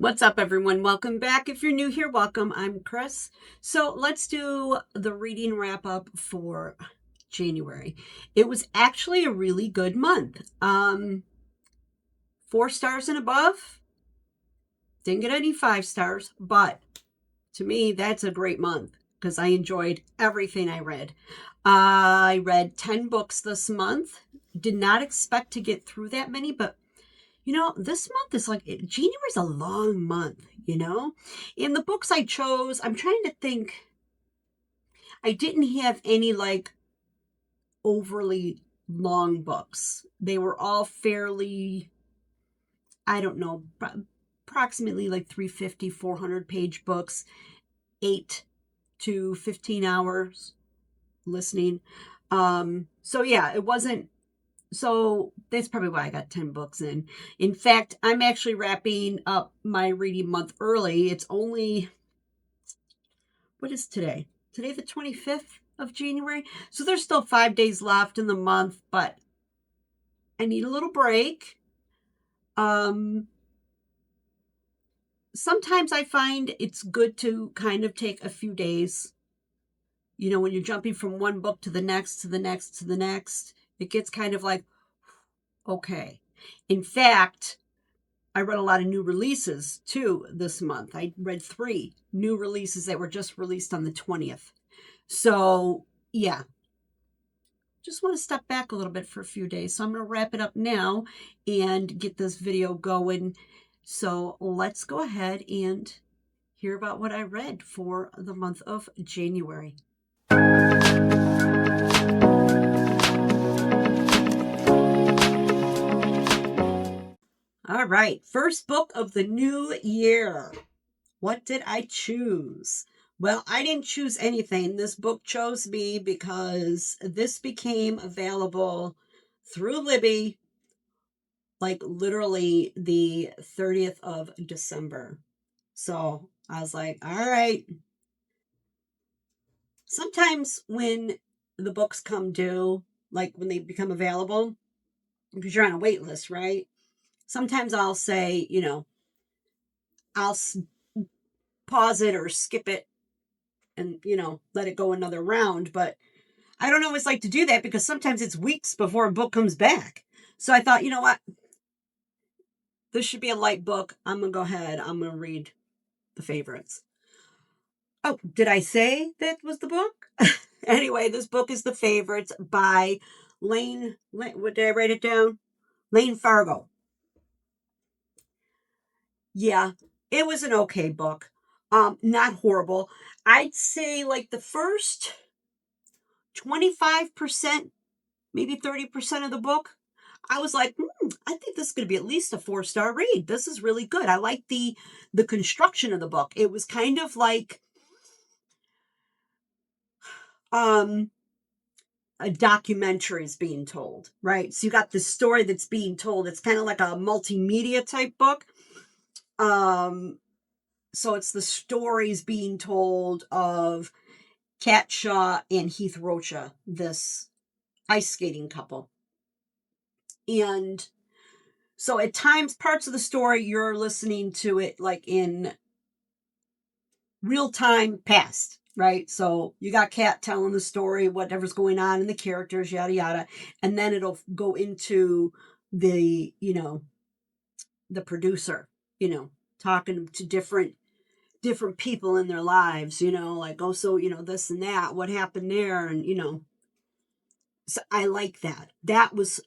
What's up, everyone? Welcome back. If you're new here, welcome. I'm Chris. So let's do the reading wrap up for January. It was actually a really good month. 4 stars and above. Didn't get any 5 stars, but to me, that's a great month because I enjoyed everything I read. I read 10 books this month. Did not expect to get through that many, but this month is like January's a long month. In the books I chose, I'm trying to think. I didn't have any like overly long books. They were all fairly, I don't know, approximately like 350, 400 page books, 8 to 15 hours listening. So yeah, it wasn't. So that's probably why I got 10 books in. In fact, I'm actually wrapping up my reading month early. It's only, what is today? Today, the 25th of January. So there's still 5 days left in the month, but I need a little break. Sometimes I find it's good to kind of take a few days. When you're jumping from one book to the next, to the next, to the next, it gets kind of like, okay. In fact, I read a lot of new releases too this month. I read 3 new releases that were just released on the 20th. So, yeah, just want to step back a little bit for a few days. So I'm going to wrap it up now and get this video going. So let's go ahead and hear about what I read for the month of January. All right, first book of the new year. What did I choose? Well, I didn't choose anything. This book chose me because this became available through Libby, like literally the 30th of December. So I was like, all right. Sometimes when the books come due, like when they become available, because you're on a wait list, right? Sometimes I'll say, I'll pause it or skip it and, let it go another round. But I don't always like to do that because sometimes it's weeks before a book comes back. So I thought, you know what? This should be a light book. I'm going to go ahead. I'm going to read the favorites. Oh, did I say that was the book? Anyway, this book is The Favorites by Lane. What did I write it down? Lane Fargo. Yeah, it was an okay book. Not horrible. I'd say like the first 25%, maybe 30% of the book, I was like, I think this is going to be at least a 4-star read. This is really good. I like the construction of the book. It was kind of like a documentary is being told, right? So you got this story that's being told. It's kind of like a multimedia type book. So it's the stories being told of Kat Shaw and Heath Rocha, this ice skating couple. And so at times, parts of the story, you're listening to it like in real time past, right? So you got Kat telling the story, whatever's going on in the characters, yada, yada. And then it'll go into the, the producer, talking to different people in their lives, like, oh, so, this and that, what happened there. And, so I like that. That was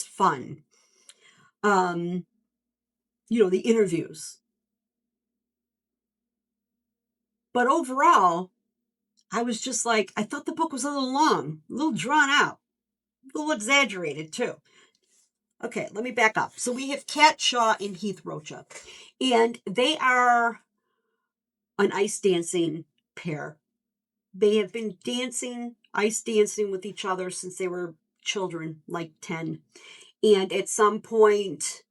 fun. The interviews. But overall, I was just like, I thought the book was a little long, a little drawn out, a little exaggerated too. Okay, let me back up. So we have Kat Shaw and Heath Rocha, and they are an ice dancing pair. They have been ice dancing with each other since they were children, like 10. And at some point,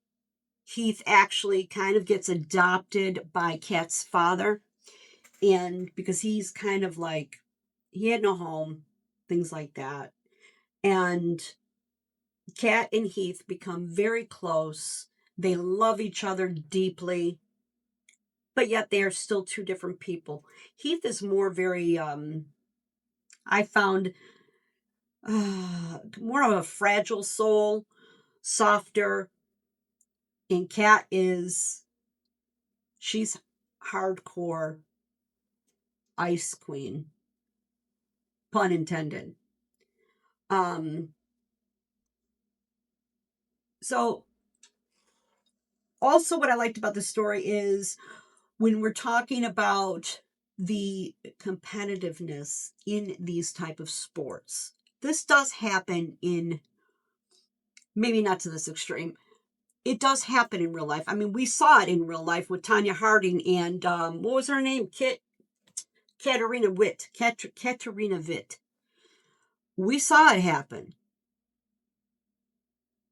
Heath actually kind of gets adopted by Kat's father. And because he's kind of like, he had no home, things like that. And Kat and Heath become very close. They love each other deeply. but yet they are still two different people. Heath is more very, I found, more of a fragile soul, softer, and Kat is, she's hardcore ice queen, pun intended. Um, so also what I liked about the story is when we're talking about the competitiveness in these type of sports, this does happen in, maybe not to this extreme, it does happen in real life. I mean, we saw it in real life with Tanya Harding and what was her name? Katarina Witt. Katarina Witt. We saw it happen.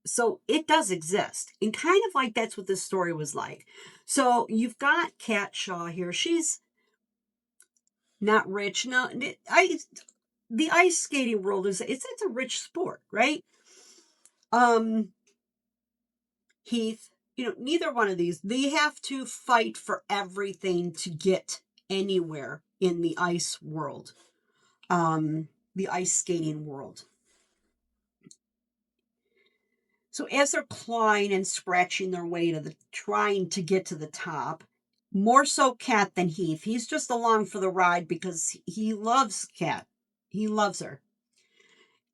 So it does exist. And kind of like that's what this story was like. So you've got Kat Shaw here. She's not rich. No, the ice skating world is it's a rich sport, right? Um Heath, neither one of these, they have to fight for everything to get anywhere in the ice world, the ice skating world. So as they're clawing and scratching their way to trying to get to the top, more so Kat than Heath. He's just along for the ride because he loves Kat. He loves her.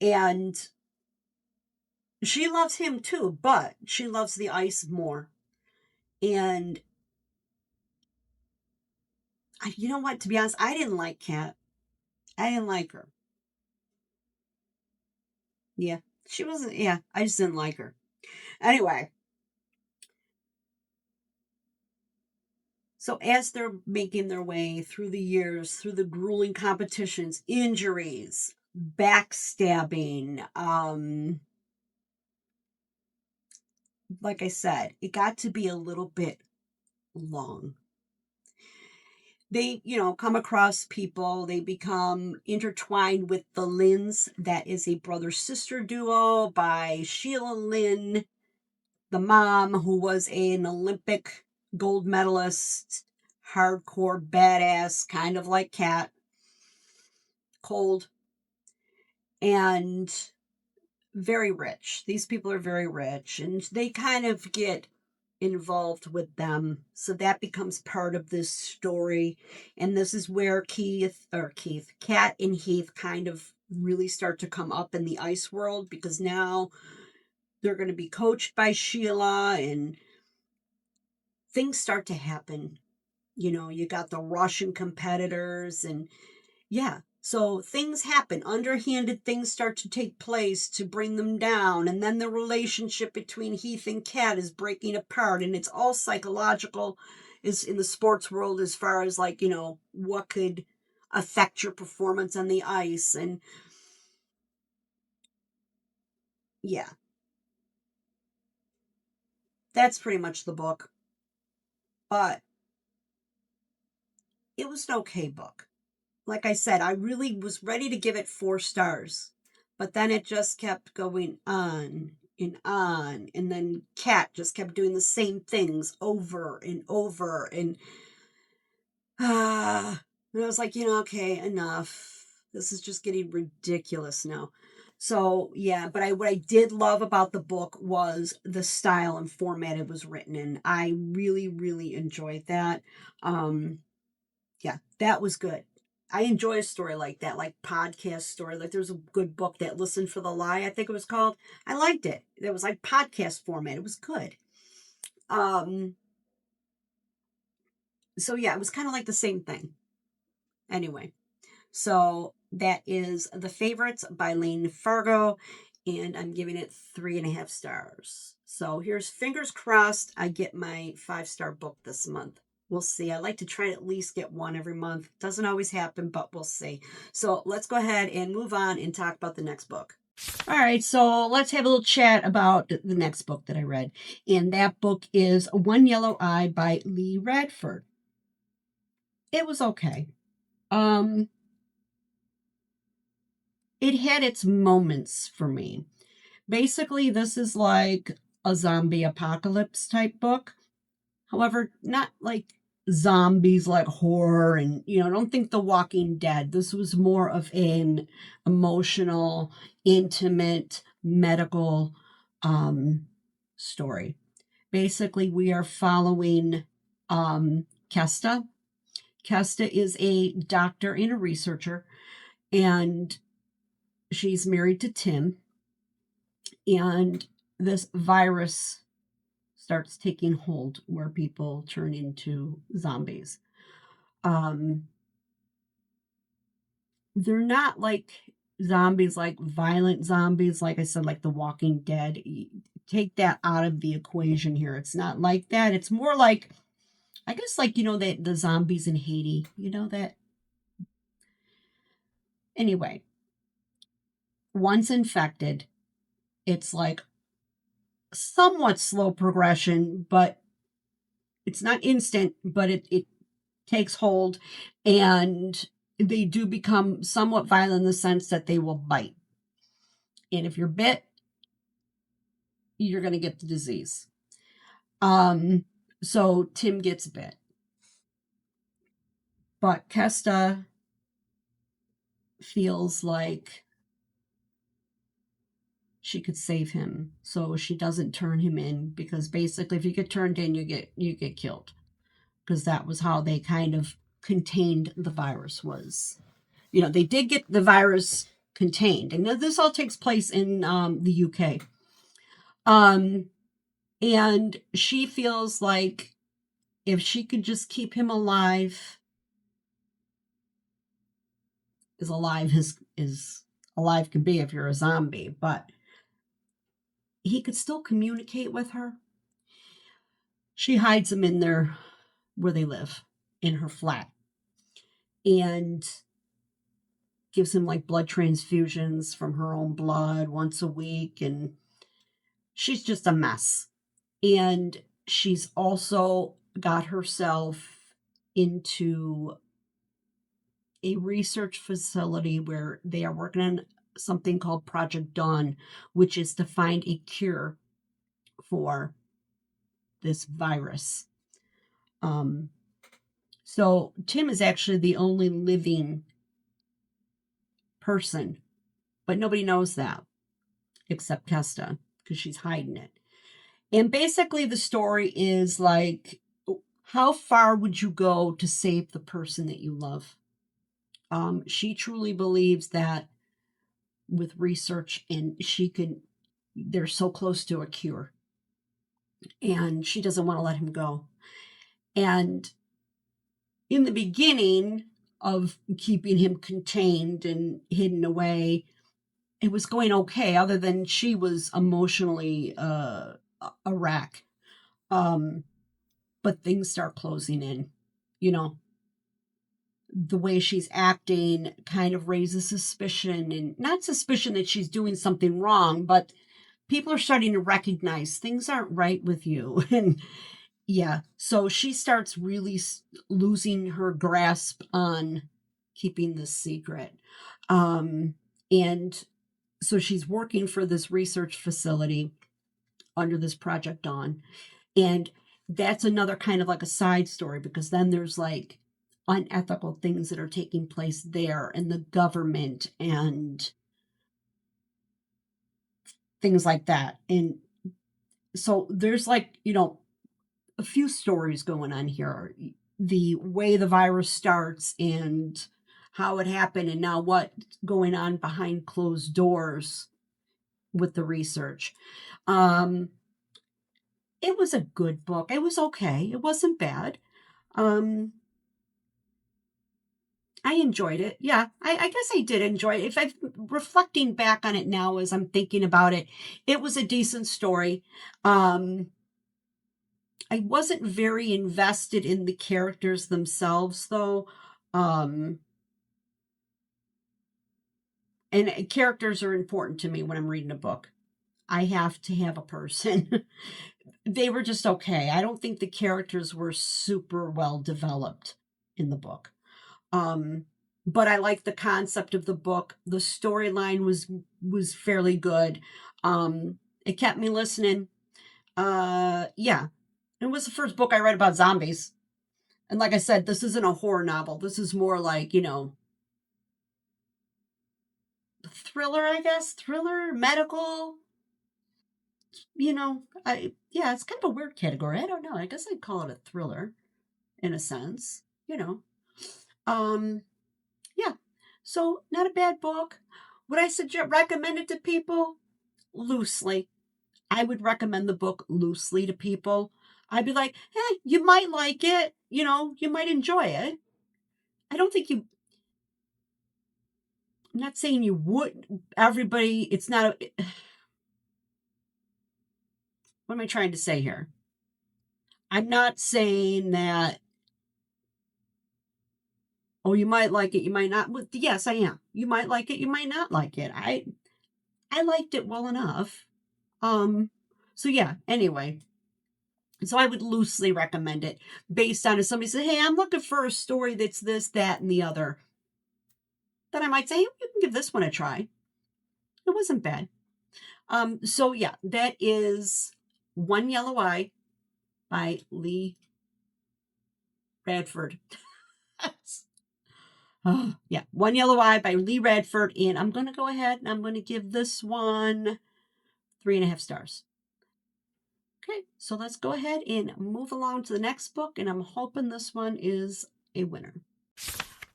And she loves him too, but she loves the ice more. And you know what? To be honest, I didn't like Kat. I didn't like her. Yeah, she wasn't. Yeah, I just didn't like her. Anyway, so as they're making their way through the years, through the grueling competitions, injuries, backstabbing, like I said, it got to be a little bit long. They, come across people, they become intertwined with the Lynns. That is a brother sister duo by Sheila Lynn, the mom, who was an Olympic gold medalist, hardcore badass, kind of like Kat, cold, and very rich. These people are very rich, and they kind of get involved with them. So that becomes part of this story. And this is where Kat and Heath kind of really start to come up in the ice world because now they're going to be coached by Sheila and things start to happen. You got the Russian competitors and yeah. So things happen. Underhanded things start to take place to bring them down. And then the relationship between Heath and Kat is breaking apart. And it's all psychological, is in the sports world as far as like, what could affect your performance on the ice. And yeah, that's pretty much the book. But it was an okay book. Like I said, I really was ready to give it 4 stars, but then it just kept going on and on. And then Kat just kept doing the same things over and over. And I was like, okay, enough. This is just getting ridiculous now. So yeah, but what I did love about the book was the style and format it was written in. I really, really enjoyed that. Um, yeah, that was good. I enjoy a story like that, like podcast story. Like there's a good book that Listen for the Lie, I think it was called. I liked it. It was like podcast format. It was good. Um, so yeah, it was kind of like the same thing. Anyway, so that is The Favorites by Lane Fargo, and I'm giving it 3.5 stars. So here's fingers crossed I get my 5-star book this month. We'll see. I like to try to at least get one every month. Doesn't always happen, but we'll see. So let's go ahead and move on and talk about the next book. All right, so let's have a little chat about the next book that I read. And that book is One Yellow Eye by Lee Radford. It was okay. Um, it had its moments for me. Basically, this is like a zombie apocalypse type book. However, not like zombies like horror and, don't think The Walking Dead. This was more of an emotional, intimate, medical story. Basically, we are following Kesta. Kesta is a doctor and a researcher, and she's married to Tim. And this virus starts taking hold where people turn into zombies. Um, they're not like zombies, like violent zombies, like I said, like The Walking Dead. Take that out of the equation here. It's not like that. It's more like, I guess, like, that the zombies in Haiti, that. Anyway, once infected, it's like somewhat slow progression, but it's not instant, but it takes hold, and they do become somewhat violent in the sense that they will bite. And if you're bit, you're going to get the disease. So Tim gets bit. But Kesta feels like she could save him, so she doesn't turn him in, because basically if you get turned in, you get killed, because that was how they kind of contained the virus. Was, they did get the virus contained, and this all takes place in the UK. And she feels like if she could just keep him alive, as alive as alive can be if you're a zombie, but he could still communicate with her. She hides him in there where they live, in her flat, and gives him like blood transfusions from her own blood once a week, and she's just a mess. And she's also got herself into a research facility where they are working on something called Project Dawn, which is to find a cure for this virus. So Tim is actually the only living person, but nobody knows that except Kesta, because she's hiding it. And basically the story is like, how far would you go to save the person that you love? She truly believes that with research, and they're so close to a cure, and she doesn't want to let him go. And in the beginning of keeping him contained and hidden away, it was going okay, other than she was emotionally a wreck. But things start closing in. The way she's acting kind of raises suspicion, and not suspicion that she's doing something wrong, but people are starting to recognize things aren't right with you. And yeah, so she starts really losing her grasp on keeping this secret. And so she's working for this research facility under this Project Dawn. And that's another kind of like a side story, because then there's like unethical things that are taking place there, and the government and things like that. And so there's like, a few stories going on here. The way the virus starts, and how it happened, and now what's going on behind closed doors with the research. It was a good book. It was okay. It wasn't bad. Um, I enjoyed it. Yeah, I guess I did enjoy it. If I'm reflecting back on it now as I'm thinking about it, it was a decent story. I wasn't very invested in the characters themselves, though. Um, and characters are important to me when I'm reading a book. I have to have a person. They were just okay. I don't think the characters were super well developed in the book. But I like the concept of the book. The storyline was fairly good. It kept me listening. Yeah. It was the first book I read about zombies. And like I said, this isn't a horror novel. This is more like, thriller, I guess. Thriller, medical, yeah, it's kind of a weird category. I don't know. I guess I'd call it a thriller in a sense, you know. Um, yeah. So not a bad book. Would I suggest recommend it to people? Loosely. I would recommend the book loosely to people. I'd be like, you might like it, you might enjoy it. I don't think you I'm not saying you would everybody, it's not what am I trying to say here? I'm not saying that, oh, you might like it, you might not. Well, yes, I am. You might like it, you might not like it. I liked it well enough. Um, so yeah, anyway. So I would loosely recommend it based on if somebody said, hey, I'm looking for a story that's this, that, and the other. Then I might say, you can give this one a try. It wasn't bad. So yeah, that is One Yellow Eye by Lee Radford. Oh, yeah, One Yellow Eye by Lee Radford. And I'm going to go ahead and I'm going to give this one 3.5 stars. Okay, so let's go ahead and move along to the next book. And I'm hoping this one is a winner.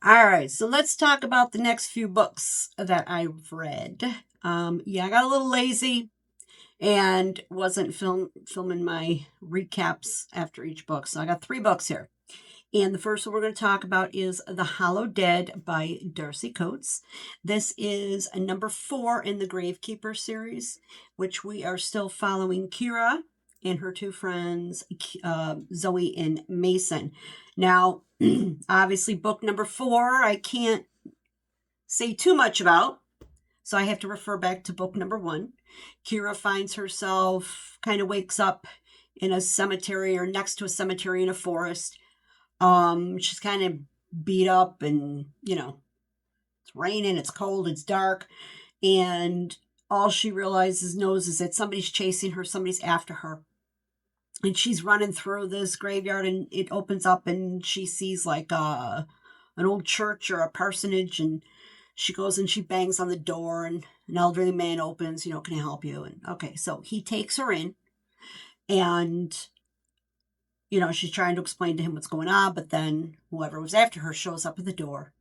All right, so let's talk about the next few books that I've read. Yeah, I got a little lazy and wasn't filming my recaps after each book. So I got 3 books here. And the first one we're going to talk about is The Hollow Dead by Darcy Coates. This is a number 4 in the Gravekeeper series, which we are still following Kira and her 2 friends, Zoe and Mason. Now, obviously, book number 4, I can't say too much about, so I have to refer back to book number 1. Kira finds herself, kind of wakes up in a cemetery or next to a cemetery in a forest. She's kind of beat up and, it's raining, it's cold, it's dark. And all she knows is that somebody's chasing her, somebody's after her. And she's running through this graveyard and it opens up and she sees like an old church or a parsonage, and she goes and she bangs on the door and an elderly man opens, can I help you? And okay, so he takes her in and she's trying to explain to him what's going on, but then whoever was after her shows up at the door.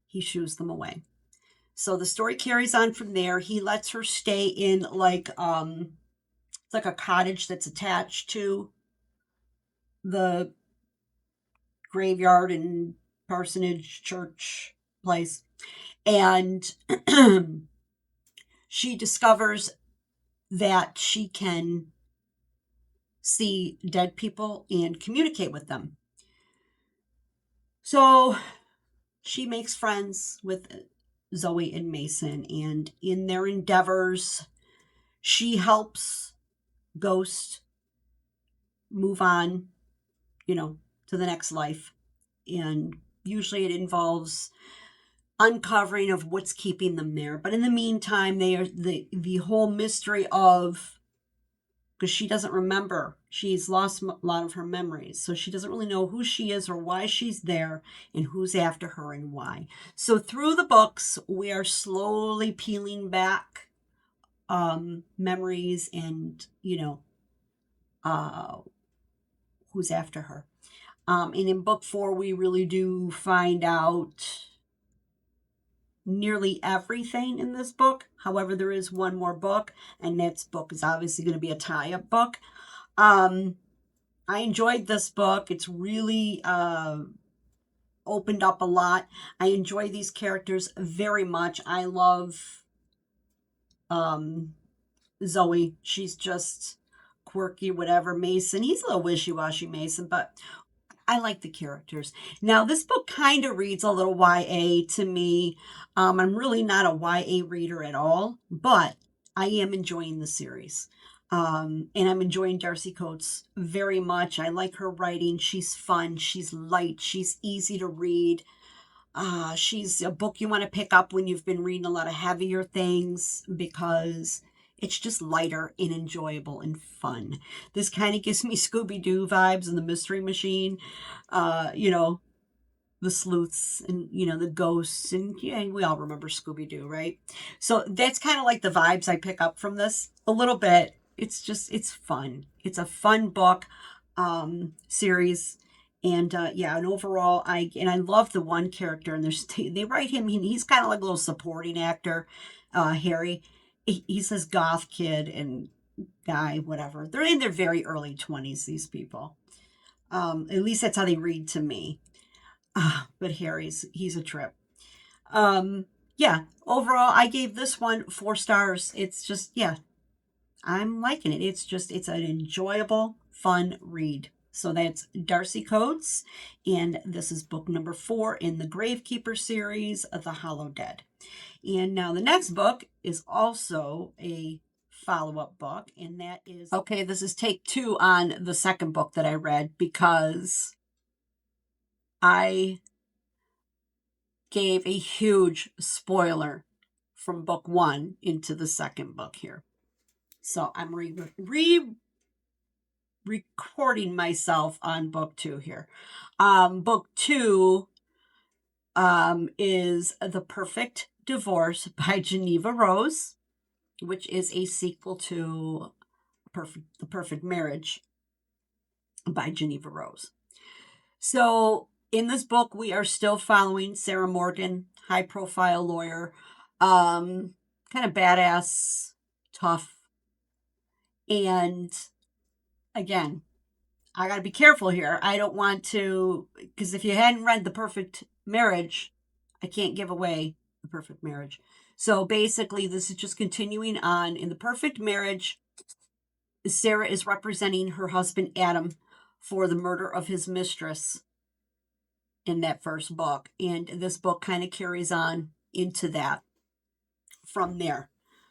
He shoos them away. So the story carries on from there. He lets her stay in like it's like a cottage that's attached to the graveyard and parsonage church place. And she discovers that she can see dead people and communicate with them. So she makes friends with Zoe and Mason, and in their endeavors, she helps Ghost move on, to the next life. And usually it involves uncovering of what's keeping them there. But in the meantime, they are the whole mystery of, because she doesn't remember. She's lost a lot of her memories. So she doesn't really know who she is or why she's there and who's after her and why. So through the books, we are slowly peeling back memories and, who's after her. And in book 4, we really do find out nearly everything in this book. However, there is one more book, and that book is obviously going to be a tie-up book. I enjoyed this book. It's really opened up a lot. I enjoy these characters very much. I love Zoe. She's just quirky, whatever. Mason, he's a little wishy-washy, Mason, but I like the characters. Now, this book kind of reads a little YA to me. I'm really not a YA reader at all, but I am enjoying the series. And I'm enjoying Darcy Coates very much. I like her writing. She's fun. She's light. She's easy to read. She's a book you want to pick up when you've been reading a lot of heavier things, because It's just lighter and enjoyable and fun. This kind of gives me Scooby-Doo vibes and the Mystery Machine. You know, the sleuths and the ghosts, and yeah, we all remember Scooby-Doo, right? So that's kind of like the vibes I pick up from this a little bit. It's fun. It's a fun book series. And yeah, and overall I love the one character, and they write him, he's kind of like a little supporting actor, Harry. He's this goth kid and guy, whatever. They're in their very early 20s, these people. At least that's how they read to me. But he's a trip. Um, yeah, overall, I gave this one 4 stars. It's just, yeah, I'm liking it. It's an enjoyable, fun read. So that's Darcy Coates, and this is book number 4 in the Gravekeeper series of The Hollow Dead. And now the next book is also a follow-up book, and that is, okay, this is take 2 on the second book that I read, because I gave a huge spoiler from book 1 into the second book here. So I'm recording myself on book 2 here. Book 2 is The Perfect Divorce by Geneva Rose, which is a sequel to The Perfect Marriage by Geneva Rose. So in this book, we are still following Sarah Morgan, high profile lawyer, kind of badass, tough. And again, I got to be careful here. I don't want to, because if you hadn't read The Perfect Marriage, I can't give away The Perfect Marriage. So basically, this is just continuing on. In The Perfect Marriage, Sarah is representing her husband, Adam, for the murder of his mistress in that first book. And this book kind of carries on into that from there,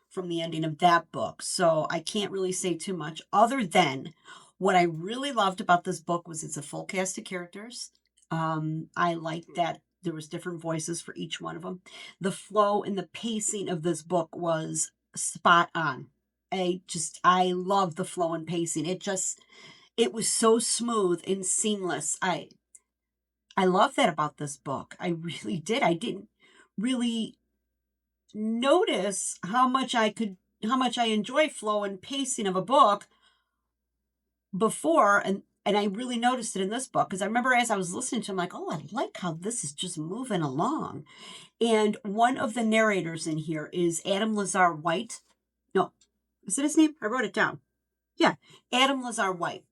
from the ending of that book. So I can't really say too much other than what I really loved about this book was it's a full cast of characters. I liked that there was different voices for each one of them. The flow and the pacing of this book was spot on. I love the flow and pacing. It was so smooth and seamless. I love that about this book. I really did. I didn't really notice how much I enjoy flow and pacing of a book before, and I really noticed it in this book, because I remember as I was listening to him, like, oh, I like how this is just moving along. And one of the narrators in here is Adam Lazar White. No, is it his name? I wrote it down. Yeah, Adam Lazar White.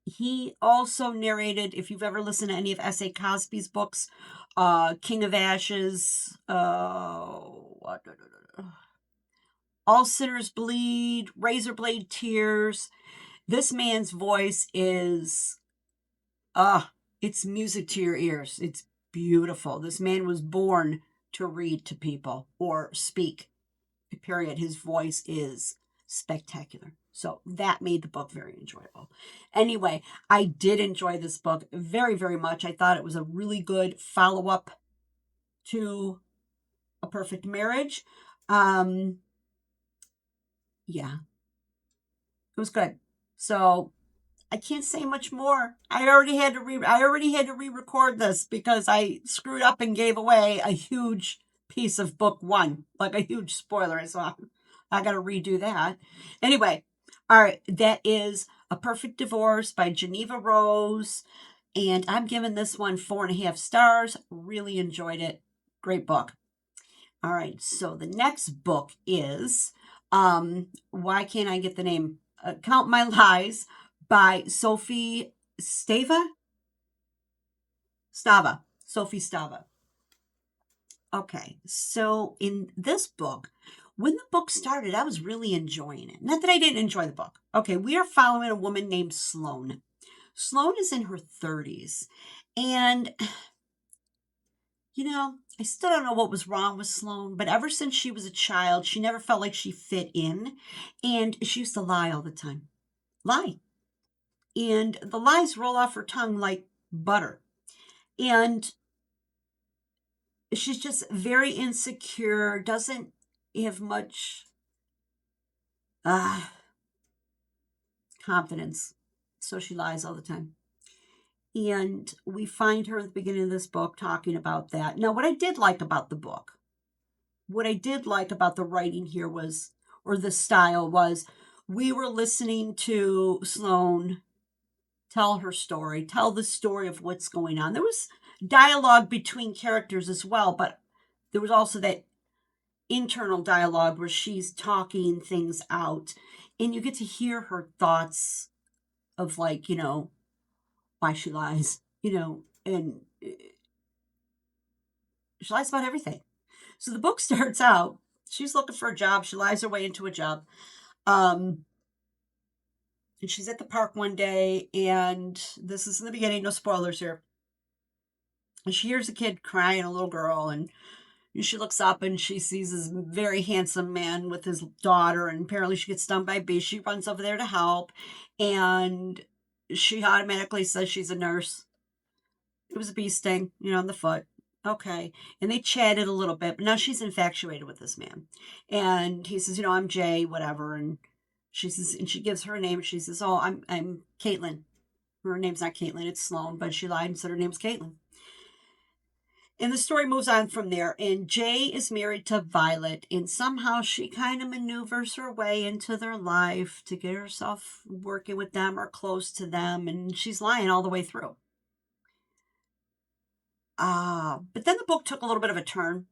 He also narrated, if you've ever listened to any of S.A. Cosby's books, King of Ashes, All Sinners Bleed, Razorblade Tears. This man's voice is, it's music to your ears. It's beautiful. This man was born to read to people or speak, period. His voice is spectacular. So that made the book very enjoyable. Anyway, I did enjoy this book very, very much. I thought it was a really good follow-up to A Perfect Marriage. Yeah, it was good. So I can't say much more. I already had to re-record this because I screwed up and gave away a huge piece of book 1, like a huge spoiler. So I got to redo that. Anyway, all right, that is A Perfect Divorce by Geneva Rose, and I'm giving this one 4.5 stars. Really enjoyed it. Great book. All right, so the next book is why can't I get the name? Count My Lies by Sophie Stava. Sophie Stava. Okay, so in this book, when the book started, I was really enjoying it. Not that I didn't enjoy the book. Okay, we are following a woman named Sloane. Sloane is in her 30s, and I still don't know what was wrong with Sloane, but ever since she was a child, she never felt like she fit in, and she used to lie all the time. Lie. And the lies roll off her tongue like butter. And she's just very insecure, doesn't have much Confidence. So she lies all the time. And we find her at the beginning of this book talking about that. Now, what I did like about the book, what I did like about the writing here was, or the style was, we were listening to Sloane tell her story, tell the story of what's going on. There was dialogue between characters as well, but there was also that internal dialogue where she's talking things out, and you get to hear her thoughts of, like, why she lies, and she lies about everything. So the book starts out, she's looking for a job, she lies her way into a job. And she's at the park one day, and this is in the beginning, no spoilers here. And she hears a kid crying, a little girl, and she looks up and she sees this very handsome man with his daughter, and apparently she gets stung by bees. She runs over there to help, and she automatically says she's a nurse. It was a bee sting, on the foot. Okay. And they chatted a little bit, but now she's infatuated with this man. And he says, I'm Jay, whatever. And she says, and she gives her name. She says, oh, I'm Caitlin. Her name's not Caitlin, it's Sloane, but she lied and said her name's Caitlin. And the story moves on from there. And Jay is married to Violet, and somehow she kind of maneuvers her way into their life to get herself working with them or close to them. And she's lying all the way through. But then the book took a little bit of a turn.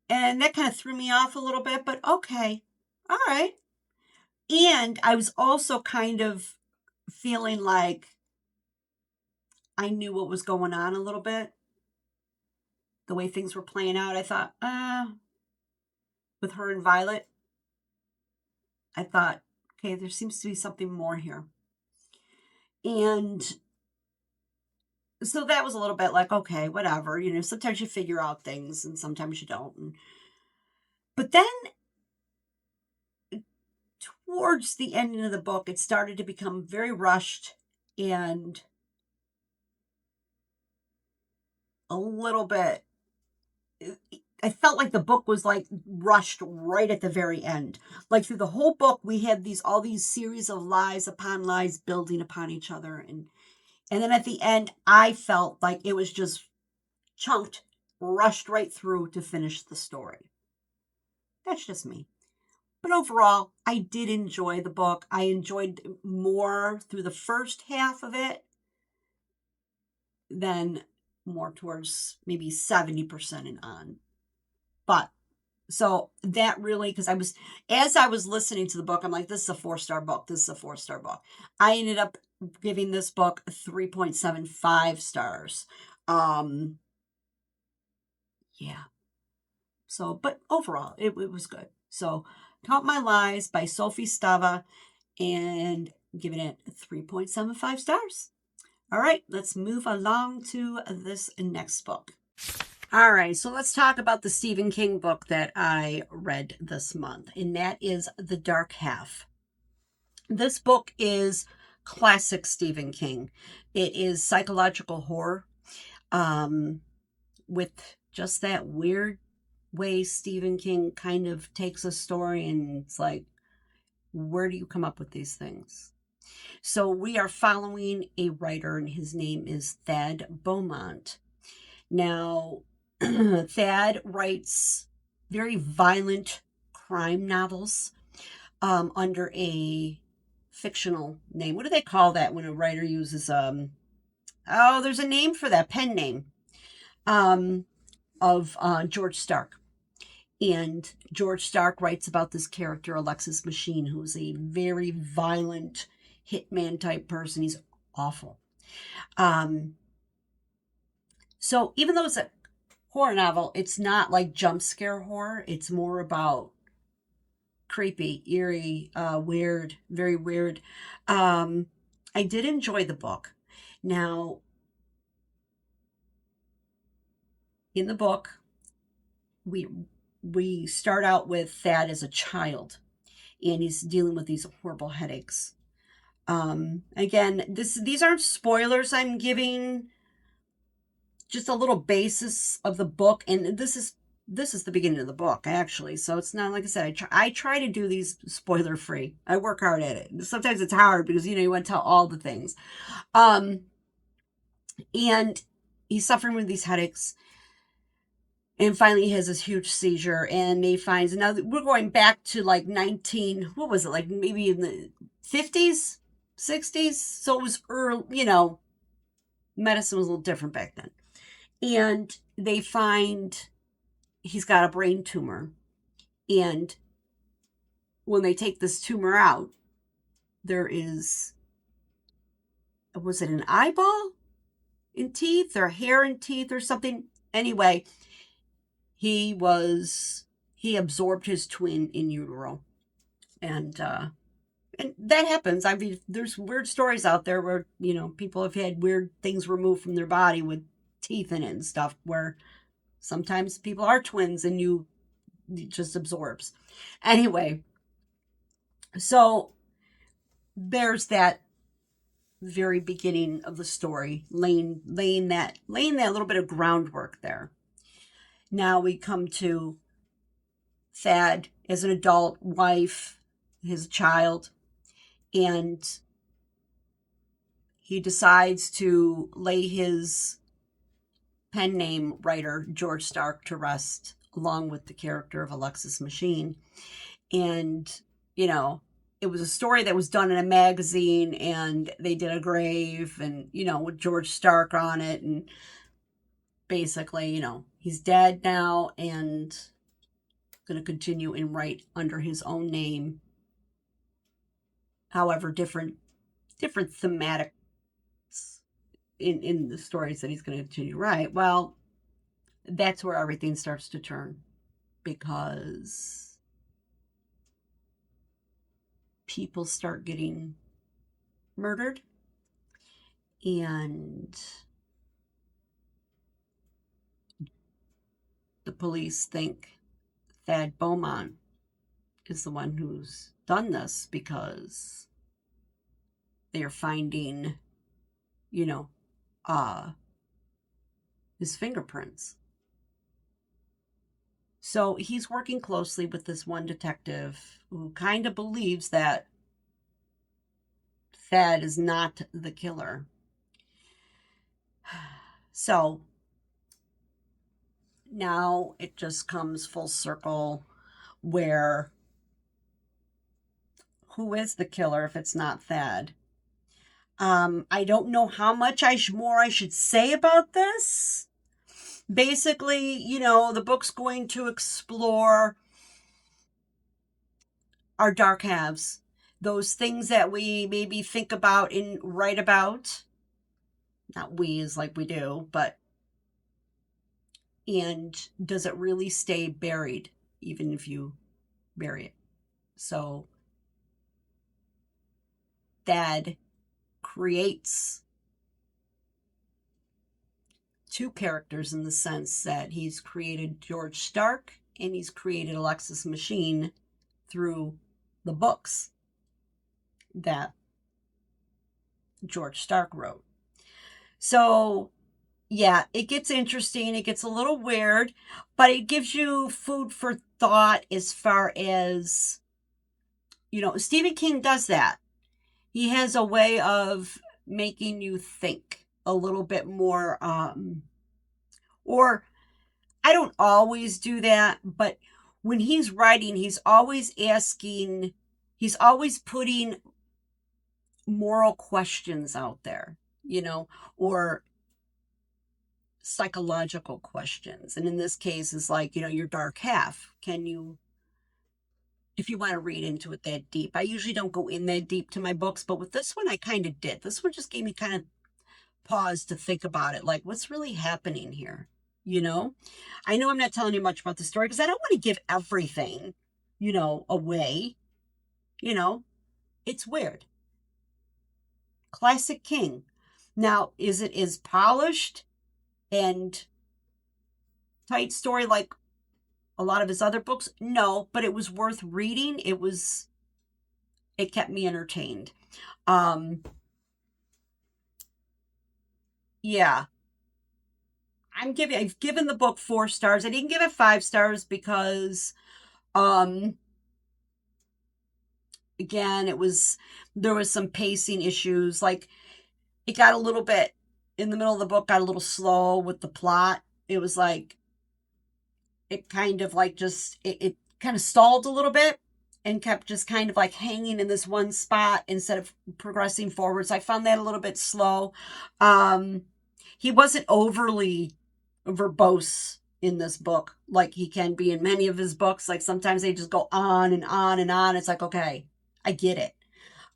And that kind of threw me off a little bit, but okay. All right. And I was also kind of feeling like I knew what was going on a little bit. The way things were playing out, I thought, with her and Violet, I thought, okay, there seems to be something more here. And so that was a little bit like, okay, whatever. Sometimes you figure out things and sometimes you don't. But then towards the ending of the book, it started to become very rushed and a little bit, I felt like the book was like rushed right at the very end. Like through the whole book, we had all these series of lies upon lies building upon each other. And then at the end, I felt like it was just chunked, rushed right through to finish the story. That's just me. But overall, I did enjoy the book. I enjoyed more through the first half of it than more towards maybe 70% and on. But so that really, because as I was listening to the book, I'm like, this is a 4-star book. This is a 4-star book. I ended up giving this book 3.75 stars. Yeah. So, but overall, it was good. So, Count My Lies by Sophie Stava, and giving it 3.75 stars. All right, let's move along to this next book. All right, so let's talk about the Stephen King book that I read this month, and that is The Dark Half. This book is classic Stephen King. It is psychological horror, with just that weird way Stephen King kind of takes a story and it's like, where do you come up with these things? So we are following a writer, and his name is Thad Beaumont. Now, Thad writes very violent crime novels under a fictional name. What do they call that when a writer uses there's a name for that, pen name, of George Stark. And George Stark writes about this character, Alexis Machine, who's a very violent hitman type person. He's awful. So even though it's a horror novel, it's not like jump scare horror. It's more about creepy, eerie, weird, very weird. I did enjoy the book. Now, in the book, we start out with Thad as a child, and he's dealing with these horrible headaches. Again, these aren't spoilers. I'm giving just a little basis of the book, and this is this is the beginning of the book, actually. So it's not, like I said, I try to do these spoiler free. I work hard at it. Sometimes it's hard because, you want to tell all the things. Um, and he's suffering with these headaches. And finally, he has this huge seizure, and they find, now we're going back to like 19, what was it, like maybe in the 50s, 60s? So it was early, medicine was a little different back then. And they find he's got a brain tumor. And when they take this tumor out, there is, was it an eyeball in teeth or hair in teeth or something? Anyway, he absorbed his twin in utero. And that happens. I mean, there's weird stories out there where, people have had weird things removed from their body with teeth in it and stuff, where sometimes people are twins and it just absorbs. Anyway, so there's that very beginning of the story, laying that little bit of groundwork there. Now we come to Thad as an adult, wife, his child, and he decides to lay his pen name writer, George Stark, to rest, along with the character of Alexis Machine. And, it was a story that was done in a magazine, and they did a grave and, with George Stark on it. And basically, he's dead now and going to continue and write under his own name. However, different thematic in the stories that he's going to continue to write. Well, that's where everything starts to turn, because people start getting murdered, and the police think Thad Beaumont is the one who's done this, because they are finding, his fingerprints. So he's working closely with this one detective who kind of believes that Thad is not the killer. So now it just comes full circle, where who is the killer if it's not Thad? I don't know how much more I should say about this. Basically, the book's going to explore our dark halves, those things that we maybe think about and write about. Not we as like we do, but, and does it really stay buried even if you bury it? So Thad creates two characters, in the sense that he's created George Stark and he's created Alexis Machine through the books that George Stark wrote. So yeah, it gets interesting. It gets a little weird, but it gives you food for thought, as far as, Stephen King does that. He has a way of making you think a little bit more, or I don't always do that, but when he's writing, he's always putting moral questions out there, or psychological questions. And in this case, it's like, your dark half. Can you, if you want to read into it that deep? I usually don't go in that deep to my books, but with this one, I kind of did. This one just gave me kind of pause to think about it, like, what's really happening here? I know I'm not telling you much about the story because I don't want to give everything, away. It's weird. Classic King. Now, is it as polished and tight story like a lot of his other books? No, but it was worth reading. It kept me entertained. Yeah. I've given the book 4 stars. I didn't give it 5 stars because um again, there was some pacing issues. Like it got a little bit in the middle of the book, got a little slow with the plot. It was like it kind of like just it kind of stalled a little bit and kept just kind of like hanging in this one spot instead of progressing forwards. I found that a little bit slow. Um, he wasn't overly verbose in this book like he can be in many of his books. Like sometimes they just go on and on and on. It's like, okay, I get it.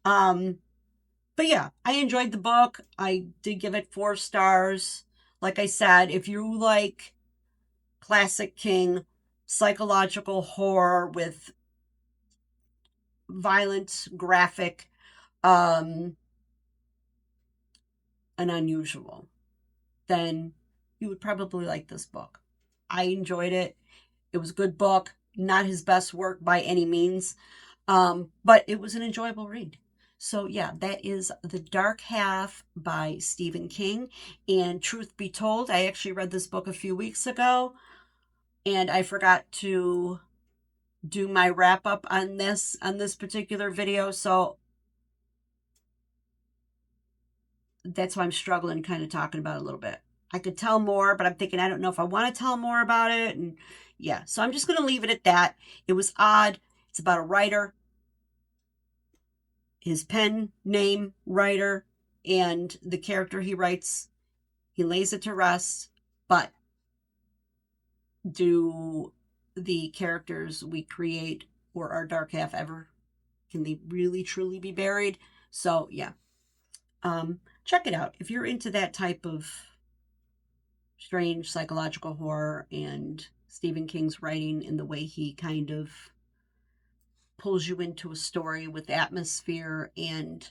Um, but yeah, I enjoyed the book. I did give it 4 stars. Like I said, if you like classic King psychological horror with violent, graphic, um, and unusual, then you would probably like this book. I enjoyed it. It was a good book, not his best work by any means, but it was an enjoyable read. So, yeah, that is The Dark Half by Stephen King. And truth be told, I actually read this book a few weeks ago and I forgot to do my wrap up on this particular video. So that's why I'm struggling kind of talking about it a little bit. I could tell more, but I'm thinking I don't know if I want to tell more about it. And yeah, so I'm just going to leave it at that. It was odd. It's about a writer, his pen name writer, and the character he writes. He lays it to rest, but do the characters we create or our dark half ever, can they really truly be buried? So yeah, check it out if you're into that type of strange psychological horror and Stephen King's writing and the way he kind of pulls you into a story with atmosphere and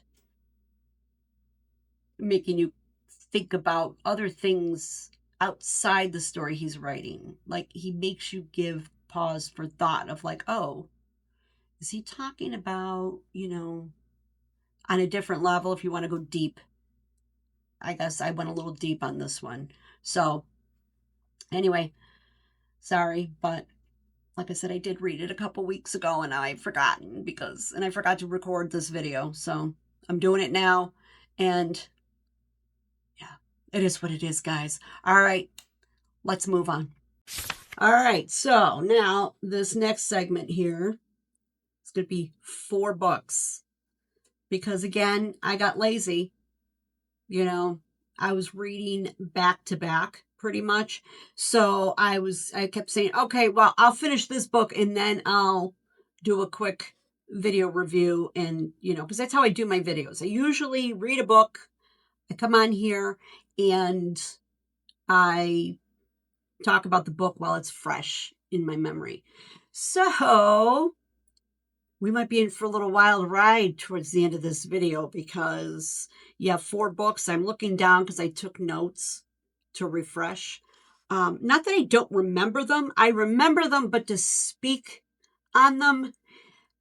making you think about other things outside the story he's writing. Like he makes you give pause for thought of like, oh, is he talking about, on a different level if you want to go deep? I guess I went a little deep on this one. So anyway, sorry, but like I said, I did read it a couple weeks ago and I've forgotten and I forgot to record this video. So I'm doing it now. And yeah, it is what it is, guys. All right, let's move on. All right, so now this next segment here is going to be 4 books because again, I got lazy. I was reading back to back pretty much. So I kept saying, okay, well, I'll finish this book and then I'll do a quick video review. And, because that's how I do my videos. I usually read a book, I come on here and I talk about the book while it's fresh in my memory. So we might be in for a little wild ride towards the end of this video because you have 4 books. I'm looking down because I took notes to refresh. Not that I don't remember them. I remember them, but to speak on them,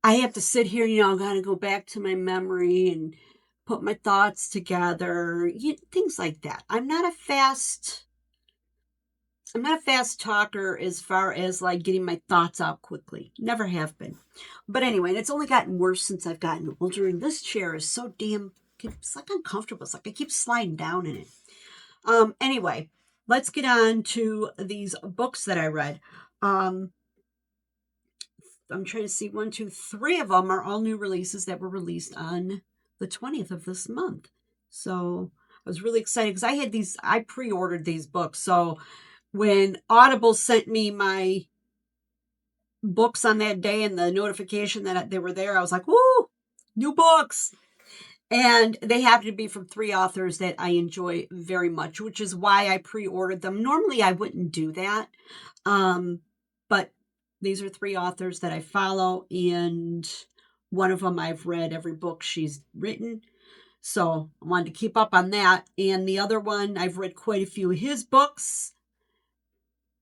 I have to sit here, I got to go back to my memory and put my thoughts together, things like that. I'm not a fast talker as far as like getting my thoughts out quickly. Never have been. But anyway, and it's only gotten worse since I've gotten older. And this chair is so damn, it's like uncomfortable. It's like I keep sliding down in it. Anyway, let's get on to these books that I read. I'm trying to see 1, 2, 3 of them are all new releases that were released on the 20th of this month. So I was really excited because I pre-ordered these books. So when Audible sent me my books on that day and the notification that they were there, I was like, woo, new books. And they happen to be from 3 authors that I enjoy very much, which is why I pre-ordered them. Normally I wouldn't do that. But these are 3 authors that I follow, and one of them I've read every book she's written. So I wanted to keep up on that. And the other one, I've read quite a few of his books,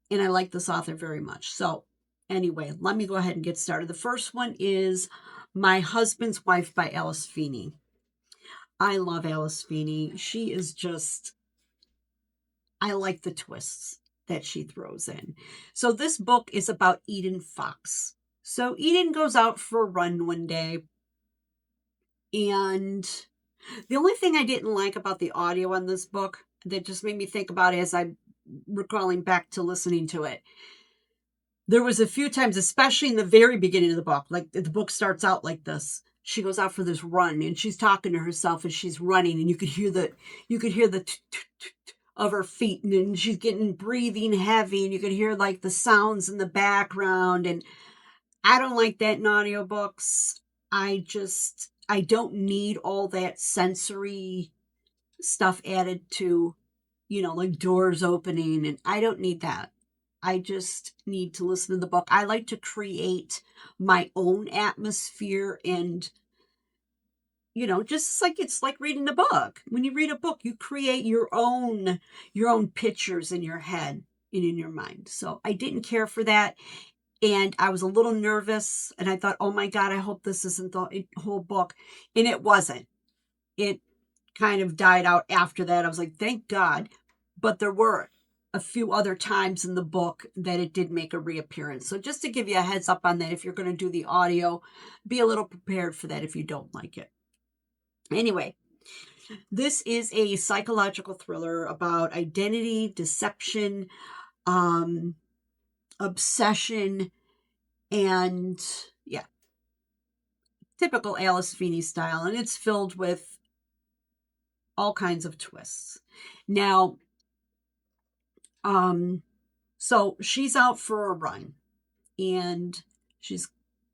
and I like this author very much. So anyway, let me go ahead and get started. The first one is My Husband's Wife by Alice Feeney. I love Alice Feeney. She is just I like the twists that she throws in. So this book is about Eden Fox. So Eden goes out for a run one day, and the only thing I didn't like about the audio on this book that just made me think about it as I'm recalling back to listening to it, there was a few times, especially in the very beginning of the book, like the book starts out like this. She goes out for this run and she's talking to herself as she's running, and you could hear the of her feet, and then she's getting breathing heavy, and you could hear like the sounds in the background. And I don't like that in audiobooks. I don't need all that sensory stuff added to, like doors opening, and I don't need that. I just need to listen to the book. I like to create my own atmosphere, and just like it's like reading a book. When you read a book, you create your own pictures in your head and in your mind. So I didn't care for that, and I was a little nervous, and I thought, "Oh my god, I hope this isn't the whole book." And it wasn't. It kind of died out after that. I was like, "Thank God." But there were a few other times in the book that it did make a reappearance. So just to give you a heads up on that, if you're going to do the audio, be a little prepared for that if you don't like it. Anyway, this is a psychological thriller about identity, deception, um, obsession, and yeah, typical Alice Feeney style. And it's filled with all kinds of twists. Now, so she's out for a run, and she's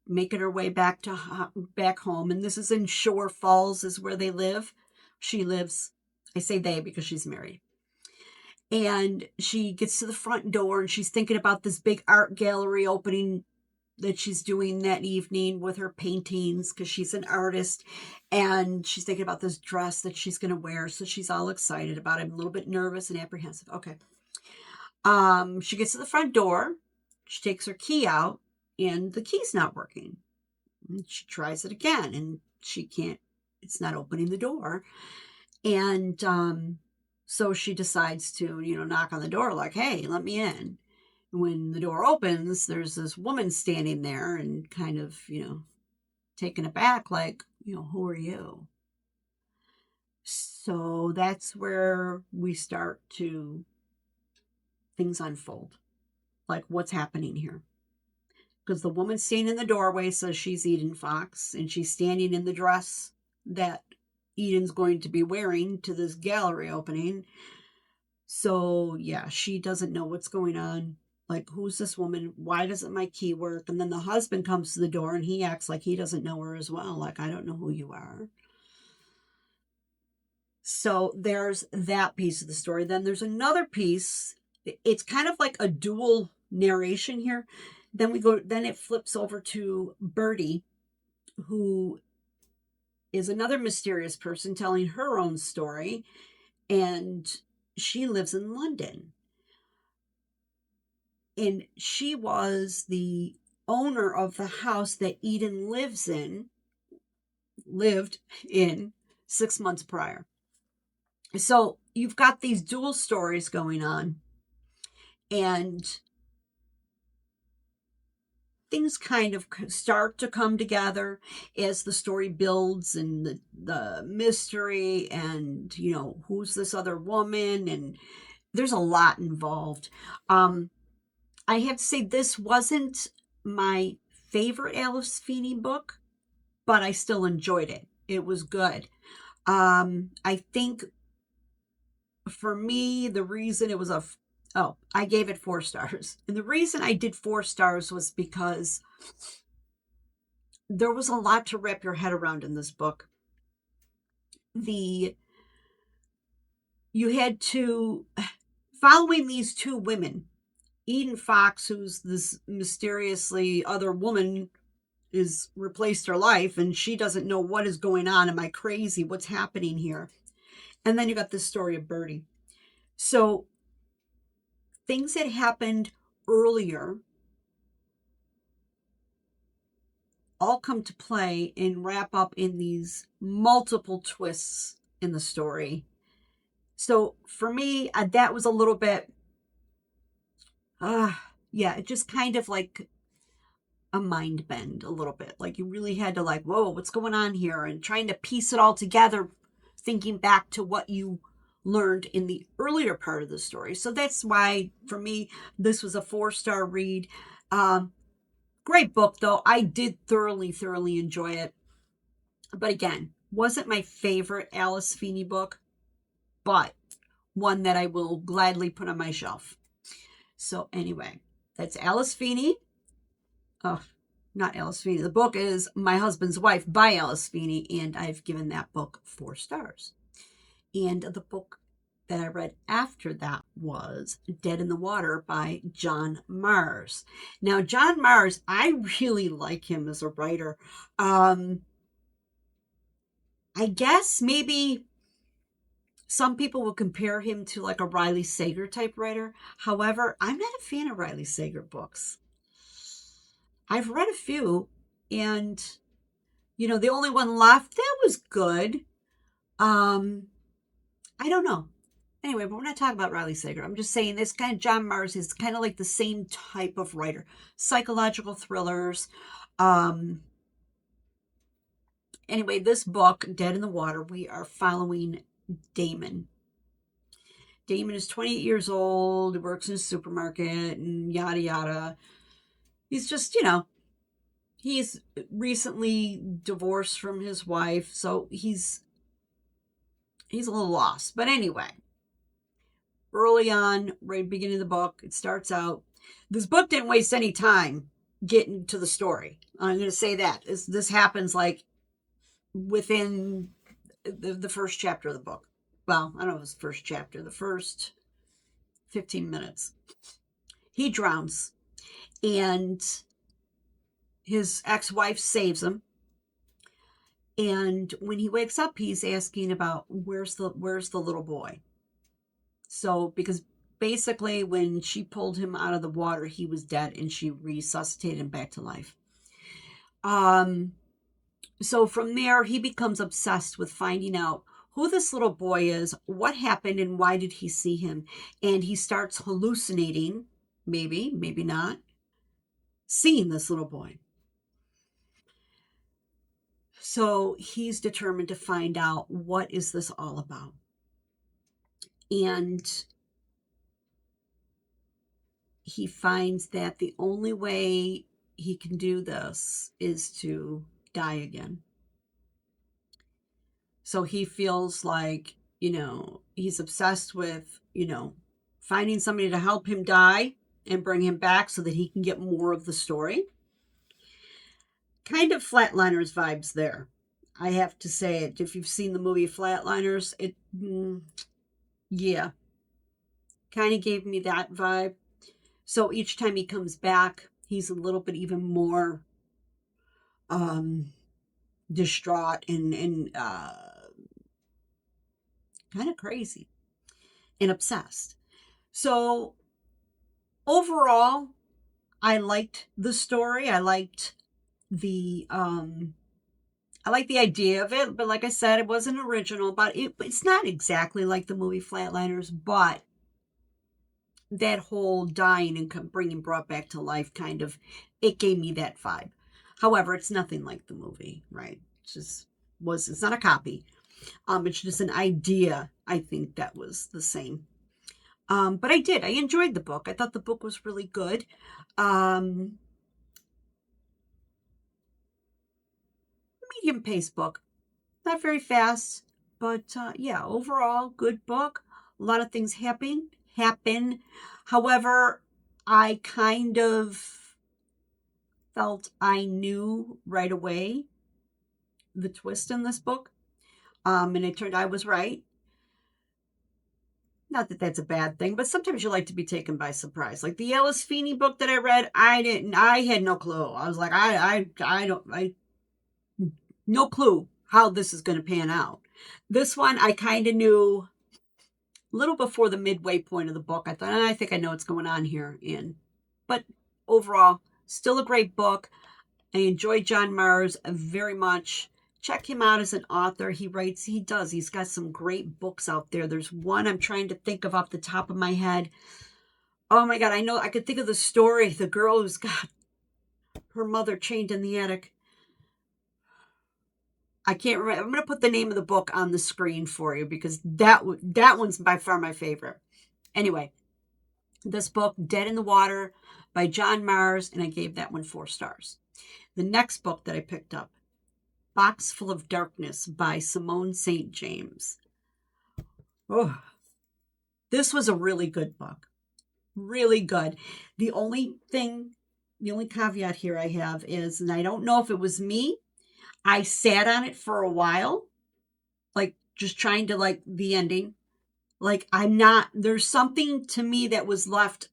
making her way back home, and this is in Shore Falls, is where they live. She lives. I say they because she's married. And she gets to the front door, and she's thinking about this big art gallery opening that she's doing that evening with her paintings because she's an artist, and she's thinking about this dress that she's going to wear. So she's all excited about it. I'm a little bit nervous and apprehensive. Okay. She gets to the front door. She takes her key out, and the key's not working. And she tries it again, and she can't. It's not opening the door. And so she decides to, knock on the door, like, "Hey, let me in." When the door opens, there's this woman standing there and kind of, taken aback, like, "Who are you?" So that's where we start to things unfold. Like, what's happening here? Because the woman standing in the doorway says she's Eden Fox, and she's standing in the dress that Eden's going to be wearing to this gallery opening. So, yeah, she doesn't know what's going on. Like, who's this woman? Why doesn't my key work? And then the husband comes to the door, and he acts like he doesn't know her as well. Like, "I don't know who you are." So there's that piece of the story. Then there's another piece. It's kind of like a dual narration here. Then it flips over to Bertie, who is another mysterious person telling her own story, and she lives in London. And she was the owner of the house that Eden lived in 6 months prior. So you've got these dual stories going on, and things kind of start to come together as the story builds, and the mystery, and who's this other woman, and there's a lot involved. I have to say, this wasn't my favorite Alice Feeney book, but I still enjoyed it. It was good. I think for me, the reason it was I gave it 4 stars. And the reason I did 4 stars was because there was a lot to wrap your head around in this book. You had to, following these two women, Eden Fox, who's this mysteriously other woman, is replaced her life, and she doesn't know what is going on. Am I crazy? What's happening here? And then you got this story of Bertie. So things that happened earlier all come to play and wrap up in these multiple twists in the story. So for me, that was a little bit, uh, yeah, it just kind of like a mind bend a little bit. Like you really had to like, whoa, what's going on here? And trying to piece it all together, thinking back to what you learned in the earlier part of the story. So that's why for me, this was a 4-star read. Um, Great book though. I did thoroughly enjoy it. But again, wasn't my favorite Alice Feeney book, but one that I will gladly put on my shelf. So anyway, that's Alice Feeney. Oh, not Alice Feeney. The book is My Husband's Wife by Alice Feeney, and I've given that book 4 stars. And the book that I read after that was Dead in the Water by John Mars. Now, John Mars, I really like him as a writer. I guess maybe some people will compare him to like a Riley Sager type writer. However, I'm not a fan of Riley Sager books. I've read a few, and the only one left that was good. Um, I don't know. Anyway, but we're not talking about Riley Sager. I'm just saying this kind of John Mars is kind of like the same type of writer. Psychological thrillers. Um, anyway, this book, Dead in the Water, we are following Damon. Damon is 28 years old, works in a supermarket, and yada yada. He's just, he's recently divorced from his wife, so he's a little lost. But anyway, early on, right beginning of the book, it starts out. This book didn't waste any time getting to the story. I'm going to say that this happens like within the first chapter of the book. Well, I don't know if it was the first chapter, the first 15 minutes. He drowns, and his ex-wife saves him. And when he wakes up, he's asking about where's the little boy. So because basically when she pulled him out of the water, he was dead, and she resuscitated him back to life. So from there, he becomes obsessed with finding out who this little boy is, what happened, and why did he see him. And he starts hallucinating, maybe not, seeing this little boy. So he's determined to find out what is this all about. And he finds that the only way he can do this is to die again. So he feels like, he's obsessed with, finding somebody to help him die and bring him back so that he can get more of the story. Kind of Flatliners vibes there. I have to say it. If you've seen the movie Flatliners, yeah, kind of gave me that vibe. So each time he comes back, he's a little bit even more distraught and kind of crazy and obsessed. So overall, I liked the story. I liked the idea of it, but like I said, it wasn't original, but it's not exactly like the movie Flatliners, but that whole dying and bringing brought back to life kind of, it gave me that vibe. However, it's nothing like the movie, right? It's not a copy. It's just an idea. I think that was the same. But I enjoyed the book. I thought the book was really good. Medium pace book, not very fast, but yeah, overall good book. A lot of things happen. However, I kind of felt I knew right away the twist in this book. And it turned I was right. Not that that's a bad thing, but sometimes you like to be taken by surprise. Like the Alice Feeney book that I read, I had no clue. I was like, no clue how this is going to pan out. This one, I kind of knew a little before the midway point of the book. I thought, I think I know what's going on here. But overall, still a great book. I enjoyed John Mars very much. check him out as an author. He's got some great books out there. There's one I'm trying to think of off the top of my head. Oh my God, I know, I could think of the story. The girl who's got her mother chained in the attic. I can't remember. I'm going to put the name of the book on the screen for you because that one's by far my favorite. Anyway, this book, Dead in the Water by John Mars, and I gave that one 4 stars. The next book that I picked up, Box Full of Darkness by Simone St. James. Oh, this was a really good book. Really good. The only caveat here I have is, and I don't know if it was me, I sat on it for a while, like just trying to like the ending. Like there's something to me that was left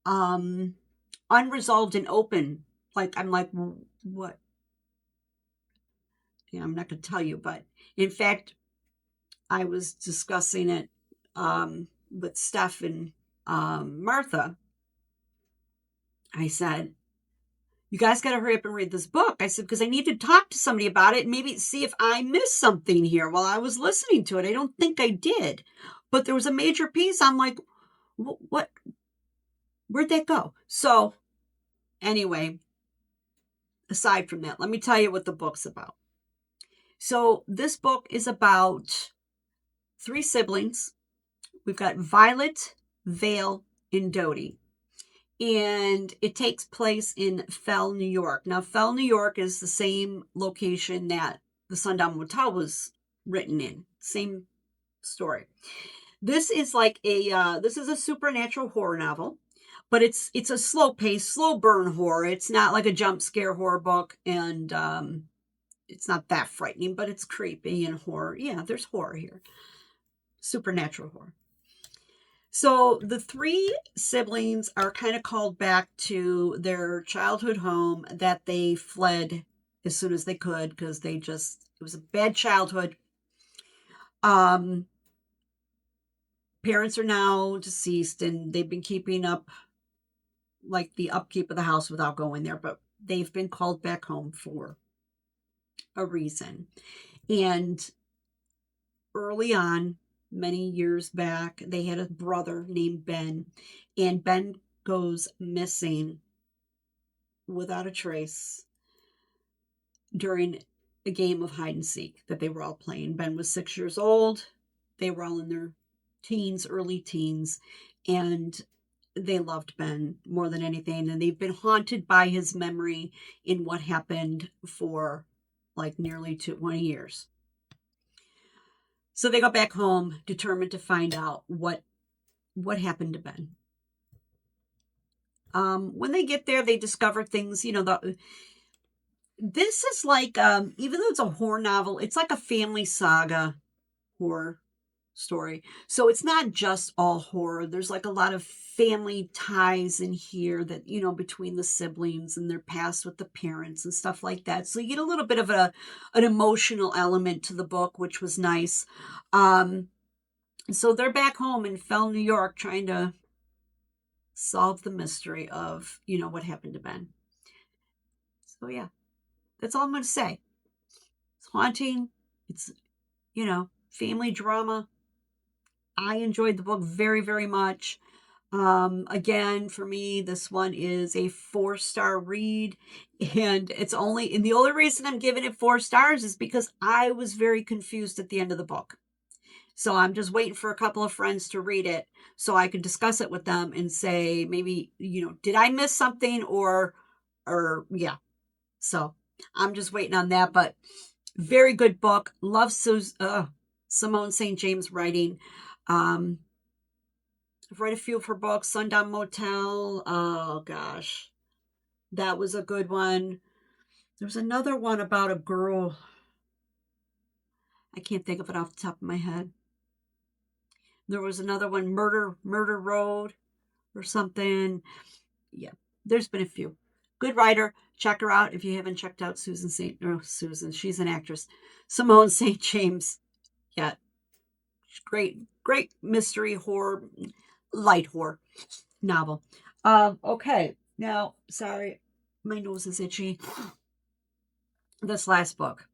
unresolved and open. Like I'm like, what? Yeah, I'm not going to tell you, but in fact, I was discussing it with Steph and Martha. I said, you guys got to hurry up and read this book. I said, because I need to talk to somebody about it and maybe see if I missed something here while I was listening to it. I don't think I did, but there was a major piece. I'm like, what? Where'd that go? So anyway, aside from that, let me tell you what the book's about. So this book is about 3 siblings. We've got Violet, Vale, and Dodie. And it takes place in Fell, New York. Now, Fell, New York is the same location that the Sundown Motel was written in. Same story. This is like this is a supernatural horror novel, but it's a slow pace, slow burn horror. It's not like a jump scare horror book, and it's not that frightening, but it's creepy and horror. Yeah, there's horror here. Supernatural horror. So the 3 siblings are kind of called back to their childhood home that they fled as soon as they could because it was a bad childhood. Parents are now deceased and they've been keeping up like the upkeep of the house without going there, but they've been called back home for a reason. And early on, many years back, they had a brother named Ben, and Ben goes missing without a trace during a game of hide and seek that they were all playing. Ben was 6 years old. They were all in their early teens, and they loved Ben more than anything, and they've been haunted by his memory in what happened for like nearly 20 years. So they go back home, determined to find out what happened to Ben. When they get there, they discover things. This is like, even though it's a horror novel, it's like a family saga horror story. So it's not just all horror. There's like a lot of family ties in here that, between the siblings and their past with the parents and stuff like that. So you get a little bit of an emotional element to the book, which was nice. So they're back home in Fell, New York, trying to solve the mystery of, what happened to Ben. So yeah, that's all I'm going to say. It's haunting. It's, family drama. I enjoyed the book very, very much. Again, for me, this one is a 4-star read, and the only reason I'm giving it 4 stars is because I was very confused at the end of the book. So I'm just waiting for a couple of friends to read it so I could discuss it with them and say, maybe, did I miss something or yeah. So I'm just waiting on that, but very good book. Love Simone St. James writing. I've read a few of her books. Sundown Motel. Oh gosh, that was a good one. There was another one about a girl. I can't think of it off the top of my head. There was another one, Murder Road or something. Yeah, there's been a few. Good writer. Check her out if you haven't checked out Susan, she's an actress. Simone St. James. Yeah, great mystery horror, light horror novel. Okay, now, sorry, my nose is itchy. This last book.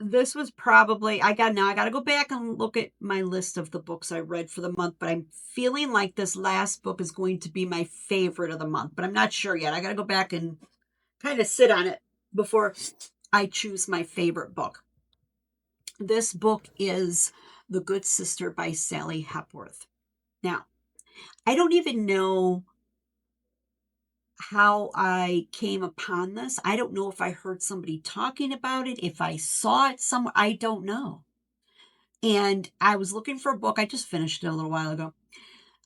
This was probably I gotta go back and look at my list of the books I read for the month, but I'm feeling like this last book is going to be my favorite of the month, but I'm not sure yet. I gotta go back and kind of sit on it before I choose my favorite book. This book is The Good Sister by Sally Hepworth. Now, I don't even know how I came upon this. I don't know if I heard somebody talking about it, if I saw it somewhere. I don't know. And I was looking for a book. I just finished it a little while ago.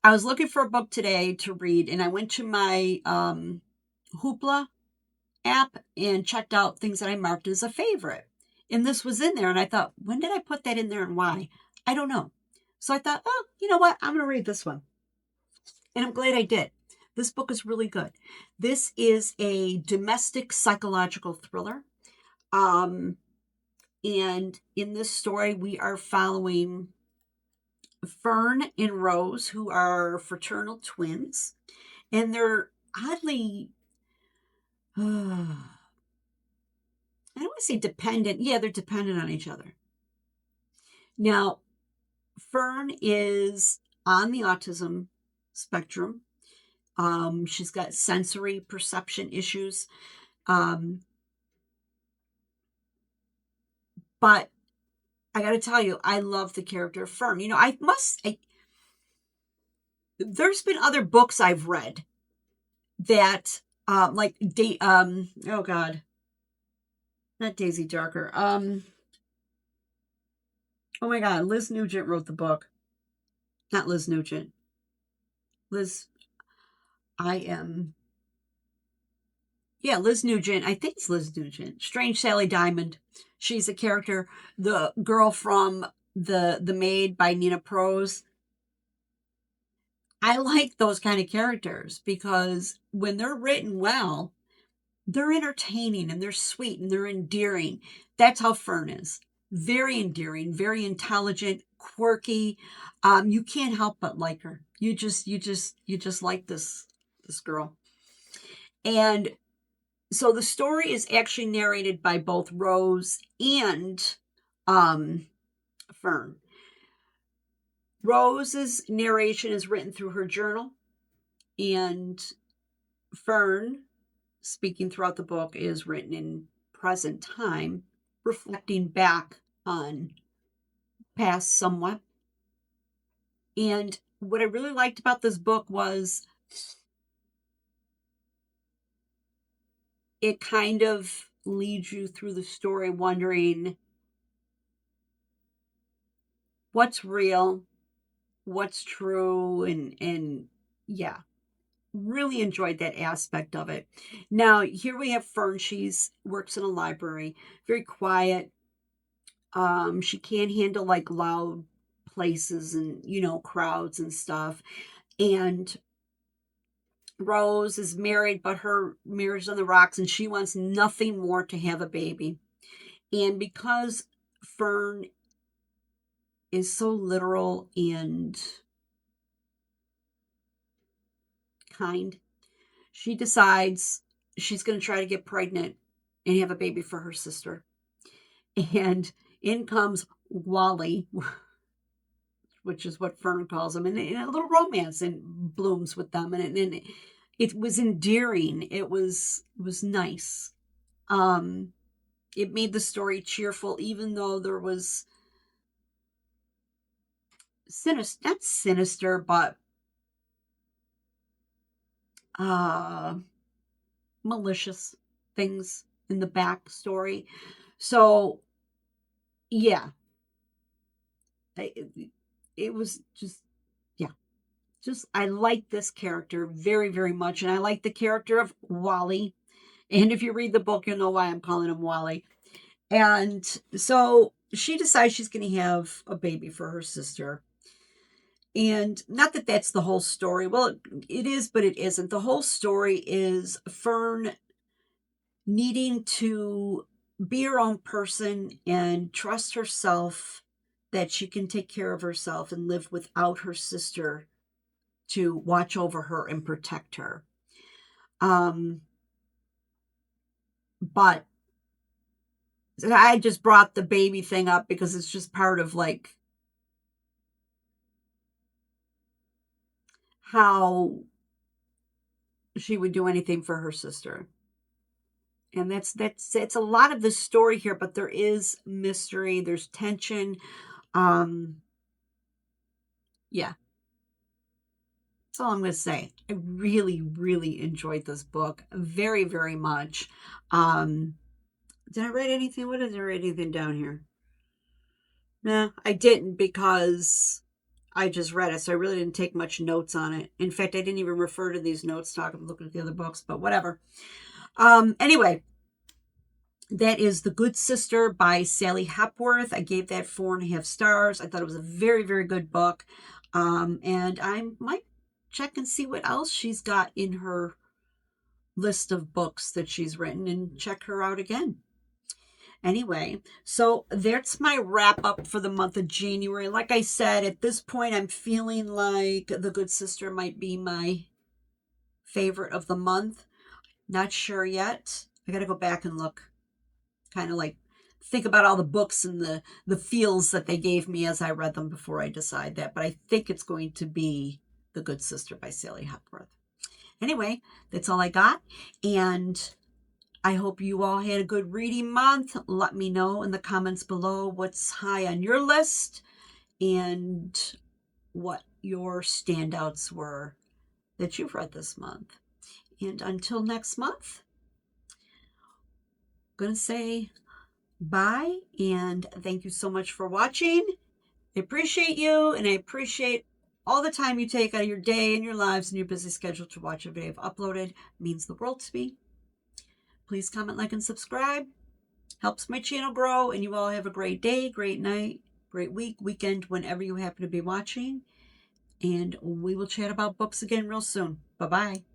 I was looking for a book today to read, and I went to my Hoopla app and checked out things that I marked as a favorite. And this was in there, and I thought, when did I put that in there and why? I don't know. So I thought, oh, you know what? I'm going to read this one. And I'm glad I did. This book is really good. This is a domestic psychological thriller. And in this story, we are following Fern and Rose, who are fraternal twins. And they're oddly, I don't want to say dependent. Yeah, they're dependent on each other. Now, Fern is on the autism spectrum. She's got sensory perception issues. But I got to tell you, I love the character of Fern. You know, there's been other books I've read that, oh God, not Daisy Darker. Oh my God, Liz Nugent wrote the book. Not Liz Nugent. Liz, I am. Yeah, Liz Nugent. I think it's Liz Nugent. Strange Sally Diamond. She's a character. The girl from the Maid by Nina Prose. I like those kind of characters because when they're written well, they're entertaining and they're sweet and they're endearing. That's how Fern is. Very endearing, very intelligent, quirky. You can't help but like her. You just like this girl. And so the story is actually narrated by both Rose and um, Fern. Rose's narration is written through her journal, and Fern, speaking throughout the book, is written in present time, reflecting back on past somewhat. And what I really liked about this book was it kind of leads you through the story wondering what's real, what's true, and yeah, really enjoyed that aspect of it. Now, here we have Fern. She's works in a library, very quiet. She can't handle like loud places and crowds and stuff. And Rose is married, but her marriage on the rocks, and she wants nothing more to have a baby. And because Fern is so literal and kind, she decides she's going to try to get pregnant and have a baby for her sister. And in comes Wally, which is what Fern calls him, and a little romance and blooms with them, and it was endearing. It was nice. Um, it made the story cheerful, even though there was sinister, not sinister, but uh, malicious things in the backstory. So yeah, it was just yeah, just I like this character very very much, and I like the character of Wally. And if you read the book, you'll know why I'm calling him Wally. And so she decides she's going to have a baby for her sister. And not that that's the whole story. Well, it is, but it isn't. The whole story is Fern needing to be her own person and trust herself that she can take care of herself and live without her sister to watch over her and protect her. But I just brought the baby thing up because it's just part of like how she would do anything for her sister. And that's it's a lot of the story here, but there is mystery, there's tension. Um yeah, that's all I'm going to say. I really, really enjoyed this book very, very much. Um, did I write anything? What did I write anything down here? No, I didn't because I just read it, so I really didn't take much notes on it. In fact, I didn't even refer to these notes talking, looking at the other books, but whatever. Anyway, that is The Good Sister by Sally Hepworth. I gave that 4.5 stars. I thought it was a very, very good book. And I might check and see what else she's got in her list of books that she's written and check her out again. Anyway, so that's my wrap up for the month of January. Like I said, at this point, I'm feeling like The Good Sister might be my favorite of the month. Not sure yet. I got to go back and look, kind of like think about all the books and the feels that they gave me as I read them before I decide that. But I think it's going to be The Good Sister by Sally Hepworth. Anyway, that's all I got. And I hope you all had a good reading month. Let me know in the comments below what's high on your list and what your standouts were that you've read this month. And until next month, I'm going to say bye and thank you so much for watching. I appreciate you and I appreciate all the time you take out of your day and your lives and your busy schedule to watch a video I've uploaded. It means the world to me. Please comment, like, and subscribe. Helps my channel grow, and you all have a great day, great night, great week, weekend, whenever you happen to be watching. And we will chat about books again real soon. Bye-bye.